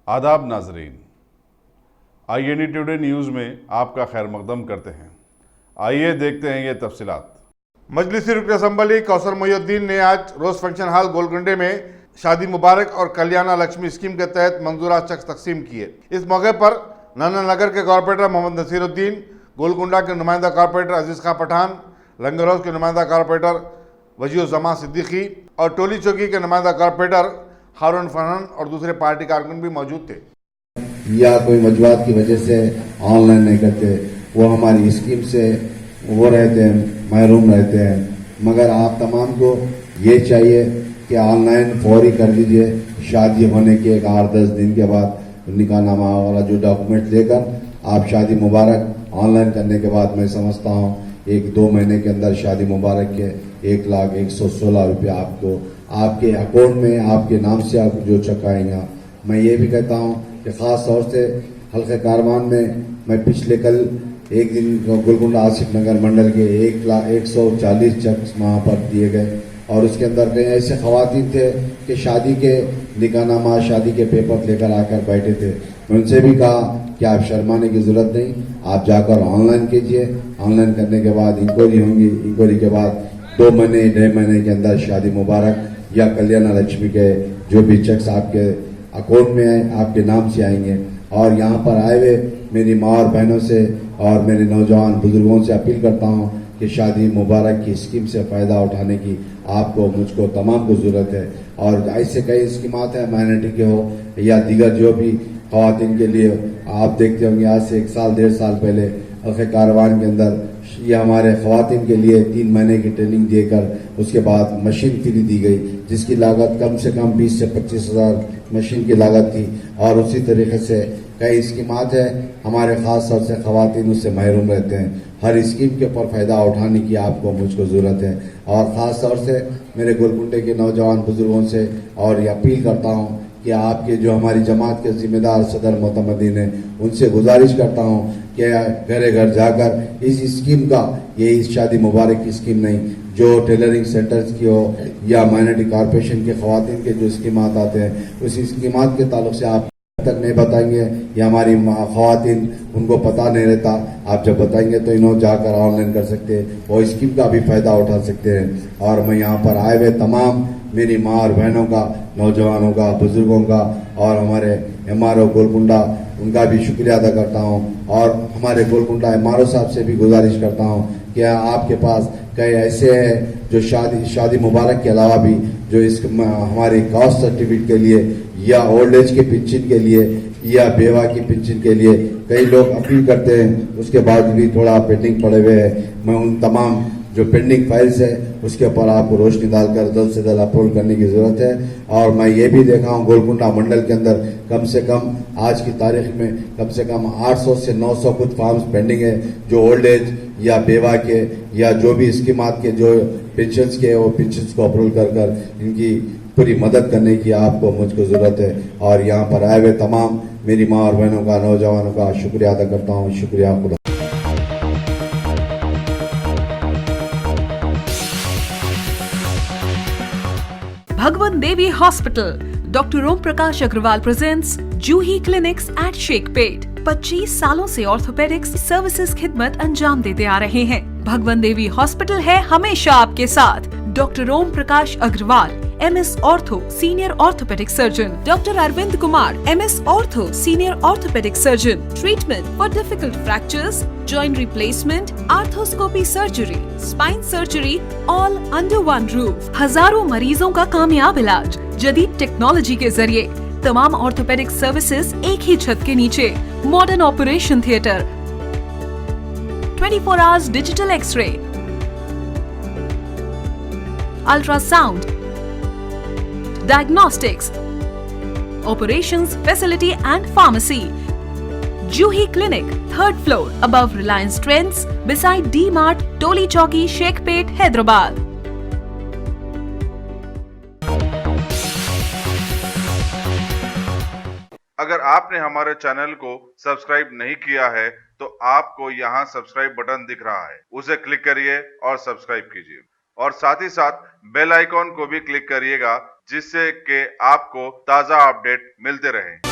आदाब नाजरीन, INE today news में आपका खैर मकदम करते हैं। आइए देखते हैं ये तफसीलात। मजलिसी रुकन असम्बली कौसर मोहिउद्दीन ने आज रोज़ फंक्शन हॉल गोलकुंडे में शादी मुबारक और कल्याणा लक्ष्मी स्कीम के तहत मंजूरा चेक तकसीम किए। इस मौके पर नाना नगर के कॉरपोरेटर मोहम्मद नसीरुद्दीन, गोलकुंडा के नुमाइंदा कॉरपोरेटर अजीज़ खां पठान, लंगरहौज के नुमाइंदा कॉरपोरेटर वजीउज़्ज़मा सिद्दीकी और टोली चौकी के नुमाइंदा कॉरपोरेटर हारून फरहान और दूसरे पार्टी कारकुन भी मौजूद थे। या कोई वजूहत की वजह से ऑनलाइन नहीं करते, वो हमारी स्कीम से वो रहते हैं, महरूम रहते हैं। मगर आप तमाम को ये चाहिए कि ऑनलाइन फौरी कर दीजिए। शादी होने के एक 8-10 दिन के बाद निकाहनामा वाला जो डॉक्यूमेंट लेकर आप शादी मुबारक ऑनलाइन करने के बाद मैं समझता हूँ 1-2 महीने के अंदर शादी मुबारक के 1,116 रुपये आपको आपके अकाउंट में आपके नाम से आपको जो चेक आएगा। मैं ये भी कहता हूँ कि ख़ास तौर से हल्के कारवान में मैं पिछले कल एक दिन गोलकुंडा आसिफ नगर मंडल के 140 चेक वहाँ पर दिए गए और उसके अंदर कई ऐसे ख़वातीन थे कि शादी के निकाहनामा शादी के पेपर लेकर आकर बैठे थे। मैं उनसे भी कहा कि आप शर्माने की ज़रूरत नहीं, आप जाकर ऑनलाइन कीजिए। ऑनलाइन करने के बाद इंक्वायरी होंगी, इंक्वायरी के बाद 2 महीने 1.5 महीने के अंदर शादी मुबारक या कल्याणा लक्ष्मी के जो भी चेक्स आपके अकाउंट में आए आपके नाम से आएंगे। और यहाँ पर आए हुए मेरी माँ और बहनों से और मेरे नौजवान बुजुर्गों से अपील करता हूँ कि शादी मुबारक की स्कीम से फ़ायदा उठाने की आपको मुझको तमाम को ज़रूरत है। और ऐसे कई स्कीमात हैं, माइनॉरिटी के हो या दीगर जो भी ख़वातीन के लिए आप देखते होंगे। आज से 1 साल 1.5 साल पहले हल्के कारवान के अंदर ये हमारे ख़वातीन के लिए 3 महीने की ट्रेनिंग देकर उसके बाद मशीन फ्री दी गई, जिसकी लागत कम से कम 20 से 25 हज़ार मशीन की लागत थी। और उसी तरीके से कई स्कीमात है हमारे ख़ास तौर से ख़वातीन उससे महरूम रहते हैं। हर स्कीम के ऊपर फ़ायदा उठाने की आपको मुझको ज़रूरत है। और ख़ास तौर से मेरे गोलकुंडे के नौजवान बुजुर्गों से और ये अपील करता हूँ कि आपके जो हमारी जमात के ज़िम्मेदार सदर मोतमदीन हैं उनसे गुजारिश करता हूँ कि घरे घर जाकर इस स्कीम का, ये इस शादी मुबारक की स्कीम नहीं, जो टेलरिंग सेंटर्स की हो या माइनॉरिटी कॉरपोरेशन के ख़वातीन के जो स्कीमात आते हैं उस स्कीमात के ताल्लुक से आप तक नहीं बताएंगे या हमारी ख़वातीन उनको पता नहीं रहता। आप जब बताएंगे तो इन्हों जाकर ऑनलाइन कर सकते हैं और स्कीम का भी फ़ायदा उठा सकते हैं। और मैं यहाँ पर आए हुए तमाम मेरी माँ और बहनों का, नौजवानों का, बुजुर्गों का और हमारे MRO गोलकुंडा उनका भी शुक्रिया अदा करता हूँ। और हमारे गोलकुंडा MRO साहब से भी गुजारिश करता हूँ कि आपके पास कई ऐसे हैं जो शादी मुबारक के अलावा भी जो इस हमारी कास्ट सर्टिफिकेट के लिए या ओल्ड एज के पेंशन के लिए या बेवा की पेंशन के लिए कई लोग अपील करते हैं, उसके बाद भी थोड़ा पेंडिंग पड़े हुए हैं। मैं उन तमाम जो पेंडिंग फाइल्स है उसके ऊपर आपको रोशनी डालकर जल्द से जल्द अपलोड करने की ज़रूरत है। और मैं ये भी देखा हूँ गोलकुंडा मंडल के अंदर कम से कम आज की तारीख में कम से कम 800 से 900 कुछ फॉर्म्स पेंडिंग है जो ओल्ड एज या बेवा के या जो भी स्कीमात के जो पेंशन्स के वो पेंशन्स को अप्रूव कर इनकी पूरी मदद करने की आपको मुझको ज़रूरत है। और यहाँ पर आए हुए तमाम मेरी माँ और बहनों का, नौजवानों का शुक्रिया अदा करता हूँ। शुक्रिया खुदा। Bhagwan Devi Hospital, Dr. Om Prakash Agrawal presents Juhi Clinics at Sheikhpet। 25 सालों से ऑर्थोपेडिक्स सर्विसेज खिदमत अंजाम देते आ रहे हैं। भगवान देवी हॉस्पिटल है हमेशा आपके साथ। Doctor Om Prakash Agarwal, MS ortho senior orthopaedic surgeon, doctor Arvind Kumar, MS ortho senior orthopaedic surgeon. Treatment for difficult fractures, joint replacement, arthroscopy surgery, spine surgery, all under one roof. हजारों मरीजों का कामयाब इलाज जदीद टेक्नोलॉजी के जरिए। तमाम ऑर्थोपेडिक सर्विसेज एक ही छत के नीचे। Modern operation theatre, 24 hours digital x-ray, ultrasound, diagnostics, operations facility and pharmacy. Juhi Clinic, 3rd floor, above Reliance Trends, beside D-Mart, Toli Chowki, Sheikhpet, Hyderabad. अगर आपने हमारे चैनल को सब्सक्राइब नहीं किया है तो आपको यहाँ सब्सक्राइब बटन दिख रहा है, उसे क्लिक करिए और सब्सक्राइब कीजिए और साथ ही साथ बेल आइकॉन को भी क्लिक करिएगा जिससे कि आपको ताज़ा अपडेट मिलते रहें।